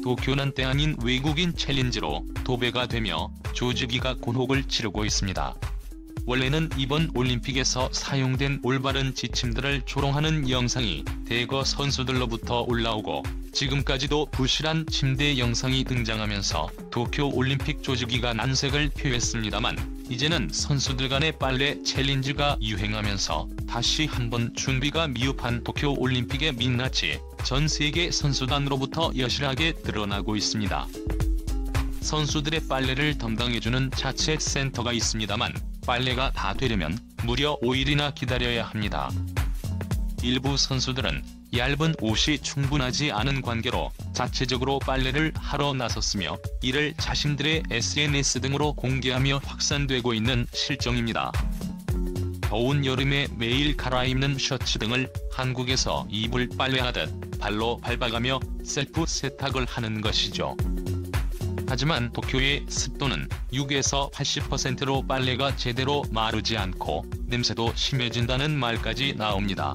도쿄는 때 아닌 외국인 챌린지로 도배가 되며 조직위가 곤혹을 치르고 있습니다. 원래는 이번 올림픽에서 사용된 올바른 지침들을 조롱하는 영상이 대거 선수들로부터 올라오고 지금까지도 부실한 침대 영상이 등장하면서 도쿄올림픽 조직위가 난색을 표했습니다만 이제는 선수들 간의 빨래 챌린지가 유행하면서 다시 한번 준비가 미흡한 도쿄올림픽의 민낯이 전 세계 선수단으로부터 여실하게 드러나고 있습니다. 선수들의 빨래를 담당해주는 자체 센터가 있습니다만 빨래가 다 되려면 무려 5일이나 기다려야 합니다. 일부 선수들은 얇은 옷이 충분하지 않은 관계로 자체적으로 빨래를 하러 나섰으며 이를 자신들의 SNS 등으로 공개하며 확산되고 있는 실정입니다. 더운 여름에 매일 갈아입는 셔츠 등을 한국에서 이불 빨래하듯 발로 밟아가며 셀프 세탁을 하는 것이죠. 하지만 도쿄의 습도는 6에서 80%로 빨래가 제대로 마르지 않고 냄새도 심해진다는 말까지 나옵니다.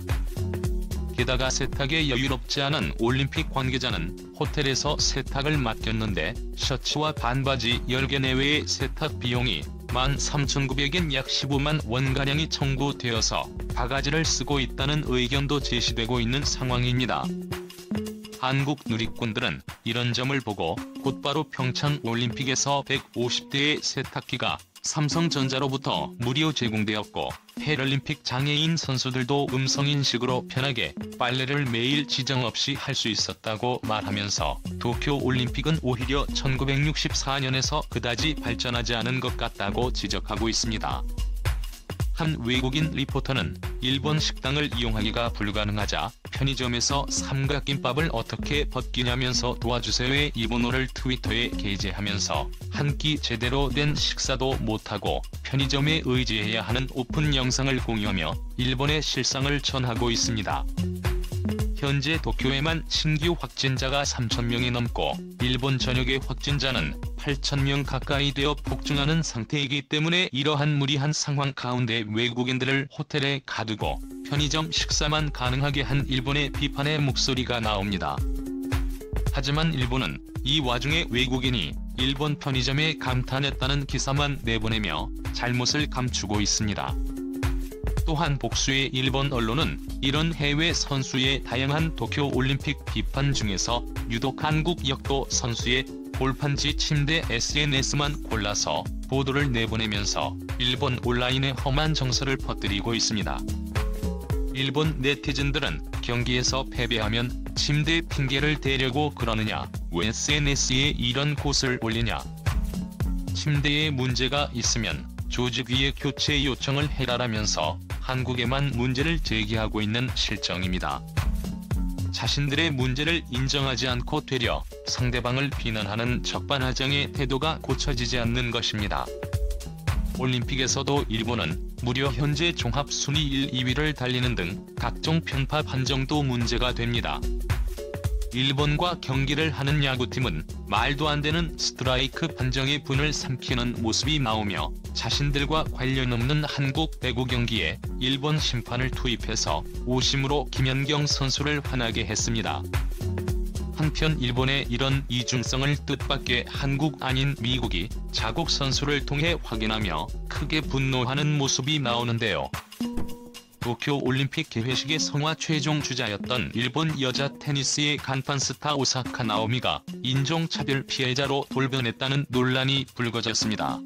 게다가 세탁에 여유롭지 않은 올림픽 관계자는 호텔에서 세탁을 맡겼는데 셔츠와 반바지 10개 내외의 세탁 비용이 13,900엔 약 15만 원가량이 청구되어서 바가지를 쓰고 있다는 의견도 제시되고 있는 상황입니다. 한국 누리꾼들은 이런 점을 보고 곧바로 평창 올림픽에서 150대의 세탁기가 삼성전자로부터 무료 제공되었고 패럴림픽 장애인 선수들도 음성인식으로 편하게 빨래를 매일 지장 없이 할 수 있었다고 말하면서 도쿄올림픽은 오히려 1964년에서 그다지 발전하지 않은 것 같다고 지적하고 있습니다. 한 외국인 리포터는 일본 식당을 이용하기가 불가능하자 편의점에서 삼각김밥을 어떻게 벗기냐면서 도와주세요의 일본어를 트위터에 게재하면서 한 끼 제대로 된 식사도 못하고 편의점에 의지해야 하는 오픈 영상을 공유하며 일본의 실상을 전하고 있습니다. 현재 도쿄에만 신규 확진자가 3,000명이 넘고 일본 전역의 확진자는 8,000명 가까이 되어 폭증하는 상태이기 때문에 이러한 무리한 상황 가운데 외국인들을 호텔에 가두고 편의점 식사만 가능하게 한 일본의 비판의 목소리가 나옵니다. 하지만 일본은 이 와중에 외국인이 일본 편의점에 감탄했다는 기사만 내보내며 잘못을 감추고 있습니다. 또한 복수의 일본 언론은 이런 해외 선수의 다양한 도쿄올림픽 비판 중에서 유독 한국 역도 선수의 골판지 침대 SNS만 골라서 보도를 내보내면서 일본 온라인에 험한 정서를 퍼뜨리고 있습니다. 일본 네티즌들은 경기에서 패배하면 침대 핑계를 대려고 그러느냐, 왜 SNS에 이런 곳을 올리냐. 침대에 문제가 있으면 조직위에 교체 요청을 해라라면서 한국에만 문제를 제기하고 있는 실정입니다. 자신들의 문제를 인정하지 않고 되려 상대방을 비난하는 적반하장의 태도가 고쳐지지 않는 것입니다. 올림픽에서도 일본은 무려 현재 종합 순위 1, 2위를 달리는 등 각종 편파 판정도 문제가 됩니다. 일본과 경기를 하는 야구팀은 말도 안 되는 스트라이크 판정에 분을 삼키는 모습이 나오며 자신들과 관련 없는 한국 배구 경기에 일본 심판을 투입해서 오심으로 김연경 선수를 화나게 했습니다. 한편 일본의 이런 이중성을 뜻밖의 한국 아닌 미국이 자국 선수를 통해 확인하며 크게 분노하는 모습이 나오는데요. 도쿄올림픽 개회식의 성화 최종 주자였던 일본 여자 테니스의 간판 스타 오사카 나오미가 인종차별 피해자로 돌변했다는 논란이 불거졌습니다.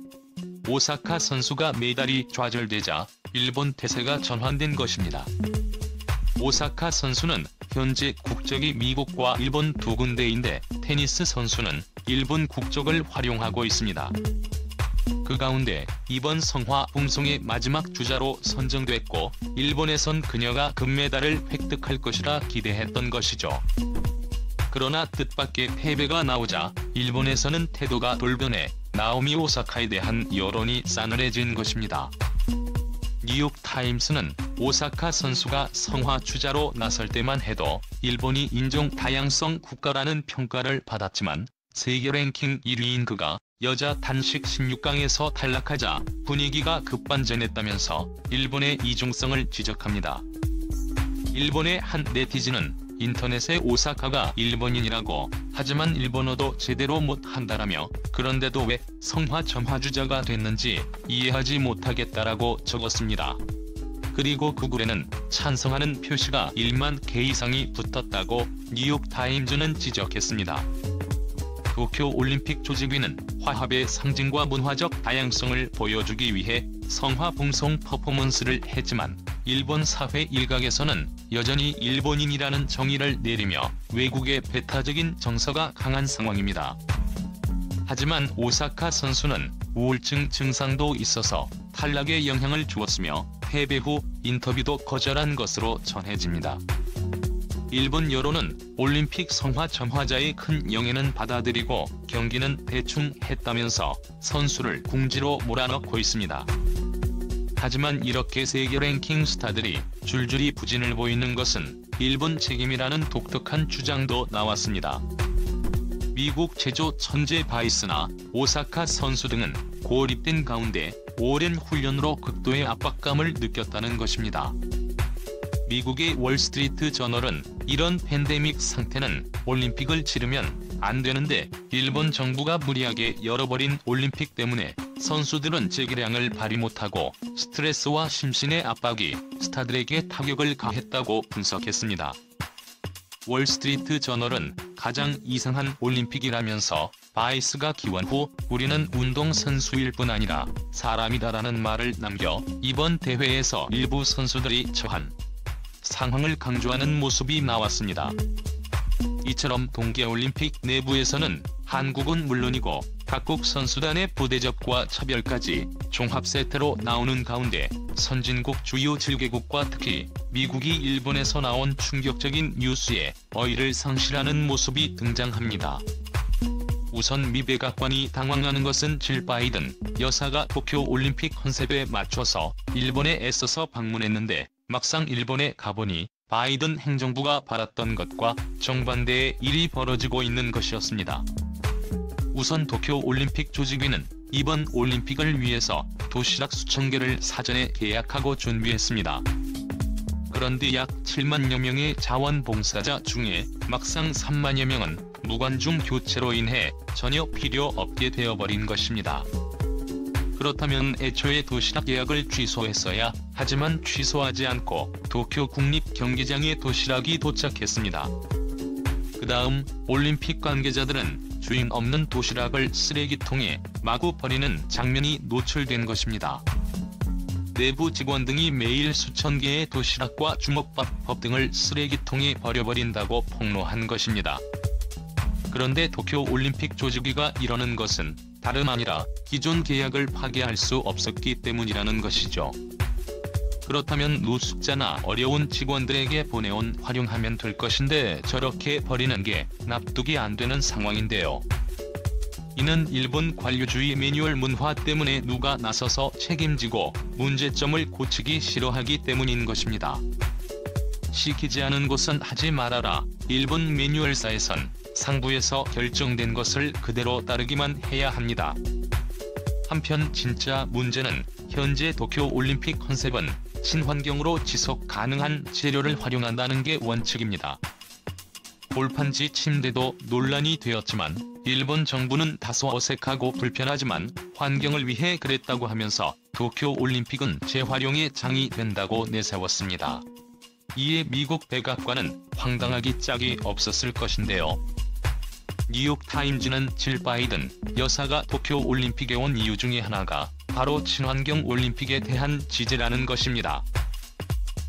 오사카 선수가 메달이 좌절되자 일본 태세가 전환된 것입니다. 오사카 선수는 현재 국적이 미국과 일본 두 군데인데 테니스 선수는 일본 국적을 활용하고 있습니다. 그 가운데 이번 성화 봉송의 마지막 주자로 선정됐고 일본에선 그녀가 금메달을 획득할 것이라 기대했던 것이죠. 그러나 뜻밖의 패배가 나오자 일본에서는 태도가 돌변해 나오미 오사카에 대한 여론이 싸늘해진 것입니다. 뉴욕타임스는 오사카 선수가 성화 주자로 나설 때만 해도 일본이 인종 다양성 국가라는 평가를 받았지만 세계 랭킹 1위인 그가 여자 단식 16강에서 탈락하자 분위기가 급반전했다면서 일본의 이중성을 지적합니다. 일본의 한 네티즌은 인터넷에 오사카가 일본인이라고, 하지만 일본어도 제대로 못한다라며, 그런데도 왜 성화 점화주자가 됐는지 이해하지 못하겠다라고 적었습니다. 그리고 구글에는 찬성하는 표시가 1만 개 이상이 붙었다고 뉴욕타임즈는 지적했습니다. 도쿄올림픽 조직위는 화합의 상징과 문화적 다양성을 보여주기 위해 성화봉송 퍼포먼스를 했지만 일본 사회 일각에서는 여전히 일본인이라는 정의를 내리며 외국의 배타적인 정서가 강한 상황입니다. 하지만 오사카 선수는 우울증 증상도 있어서 탈락에 영향을 주었으며 패배 후 인터뷰도 거절한 것으로 전해집니다. 일본 여론은 올림픽 성화 점화자의 큰 영예는 받아들이고 경기는 대충 했다면서 선수를 궁지로 몰아넣고 있습니다. 하지만 이렇게 세계 랭킹 스타들이 줄줄이 부진을 보이는 것은 일본 책임이라는 독특한 주장도 나왔습니다. 미국 체조 천재 바이스나 오사카 선수 등은 고립된 가운데 오랜 훈련으로 극도의 압박감을 느꼈다는 것입니다. 미국의 월스트리트 저널은 이런 팬데믹 상태는 올림픽을 치르면 안 되는데 일본 정부가 무리하게 열어버린 올림픽 때문에 선수들은 재기량을 발휘 못하고 스트레스와 심신의 압박이 스타들에게 타격을 가했다고 분석했습니다. 월스트리트 저널은 가장 이상한 올림픽이라면서 바이스가 기원 후 우리는 운동선수일 뿐 아니라 사람이다라는 말을 남겨 이번 대회에서 일부 선수들이 처한 상황을 강조하는 모습이 나왔습니다. 이처럼 동계올림픽 내부에서는 한국은 물론이고 각국 선수단의 부대접과 차별까지 종합세태로 나오는 가운데 선진국 주요 7개국과 특히 미국이 일본에서 나온 충격적인 뉴스에 어이를 상실하는 모습이 등장합니다. 우선 미 백악관이 당황하는 것은 질 바이든 여사가 도쿄올림픽 컨셉에 맞춰서 일본에 애써서 방문했는데 막상 일본에 가보니 바이든 행정부가 바랐던 것과 정반대의 일이 벌어지고 있는 것이었습니다. 우선 도쿄올림픽 조직위는 이번 올림픽을 위해서 도시락 수천 개를 사전에 계약하고 준비했습니다. 그런데 약 7만여 명의 자원봉사자 중에 막상 3만여 명은 무관중 교체로 인해 전혀 필요 없게 되어버린 것입니다. 그렇다면 애초에 도시락 예약을 취소했어야 하지만 취소하지 않고 도쿄 국립경기장에 도시락이 도착했습니다. 그 다음 올림픽 관계자들은 주인 없는 도시락을 쓰레기통에 마구 버리는 장면이 노출된 것입니다. 내부 직원 등이 매일 수천 개의 도시락과 주먹밥 등을 쓰레기통에 버려버린다고 폭로한 것입니다. 그런데 도쿄올림픽 조직위가 이러는 것은 다름 아니라 기존 계약을 파기할 수 없었기 때문이라는 것이죠. 그렇다면 노숙자나 어려운 직원들에게 보내온 활용하면 될 것인데 저렇게 버리는 게 납득이 안 되는 상황인데요. 이는 일본 관료주의 매뉴얼 문화 때문에 누가 나서서 책임지고 문제점을 고치기 싫어하기 때문인 것입니다. 시키지 않은 곳은 하지 말아라. 일본 매뉴얼사에선 상부에서 결정된 것을 그대로 따르기만 해야 합니다. 한편 진짜 문제는 현재 도쿄올림픽 컨셉은 친환경으로 지속 가능한 재료를 활용한다는 게 원칙입니다. 골판지 침대도 논란이 되었지만 일본 정부는 다소 어색하고 불편하지만 환경을 위해 그랬다고 하면서 도쿄올림픽은 재활용의 장이 된다고 내세웠습니다. 이에 미국 백악관은 황당하기 짝이 없었을 것인데요. 뉴욕타임즈는 질 바이든 여사가 도쿄올림픽에 온 이유 중에 하나가 바로 친환경 올림픽에 대한 지지라는 것입니다.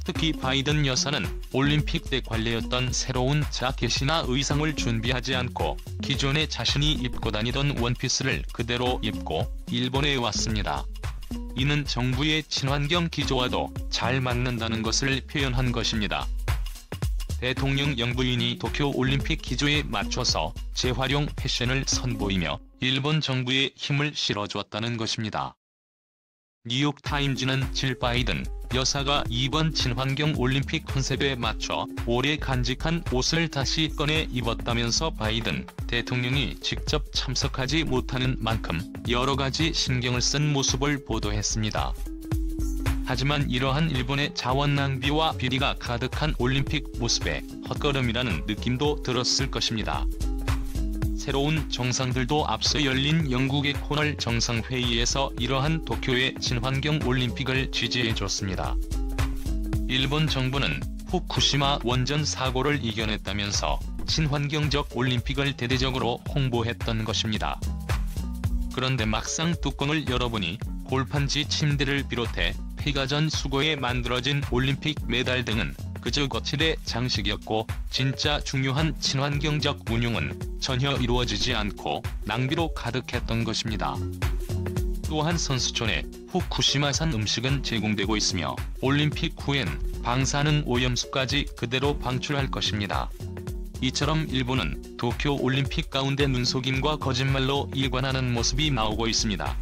특히 바이든 여사는 올림픽 때 관례였던 새로운 자켓이나 의상을 준비하지 않고 기존에 자신이 입고 다니던 원피스를 그대로 입고 일본에 왔습니다. 이는 정부의 친환경 기조와도 잘 맞는다는 것을 표현한 것입니다. 대통령 영부인이 도쿄올림픽 기조에 맞춰서 재활용 패션을 선보이며 일본 정부에 힘을 실어주었다는 것입니다. 뉴욕타임즈는 질 바이든 여사가 이번 친환경 올림픽 컨셉에 맞춰 오래 간직한 옷을 다시 꺼내 입었다면서 바이든 대통령이 직접 참석하지 못하는 만큼 여러 가지 신경을 쓴 모습을 보도했습니다. 하지만 이러한 일본의 자원 낭비와 비리가 가득한 올림픽 모습에 헛걸음이라는 느낌도 들었을 것입니다. 새로운 정상들도 앞서 열린 영국의 코널 정상회의에서 이러한 도쿄의 친환경 올림픽을 지지해줬습니다. 일본 정부는 후쿠시마 원전 사고를 이겨냈다면서 친환경적 올림픽을 대대적으로 홍보했던 것입니다. 그런데 막상 뚜껑을 열어보니 골판지 침대를 비롯해 폐가전 수거에 만들어진 올림픽 메달 등은 그저 거칠의 장식이었고 진짜 중요한 친환경적 운용은 전혀 이루어지지 않고 낭비로 가득했던 것입니다. 또한 선수촌에 후쿠시마산 음식은 제공되고 있으며 올림픽 후엔 방사능 오염수까지 그대로 방출할 것입니다. 이처럼 일본은 도쿄 올림픽 가운데 눈속임과 거짓말로 일관하는 모습이 나오고 있습니다.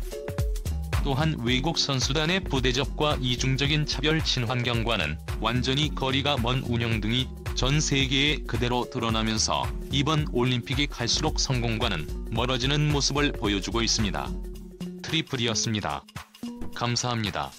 또한 외국 선수단의 부대접과 이중적인 차별 친환경과는 완전히 거리가 먼 운영 등이 전 세계에 그대로 드러나면서 이번 올림픽이 갈수록 성공과는 멀어지는 모습을 보여주고 있습니다. 트리플이었습니다. 감사합니다.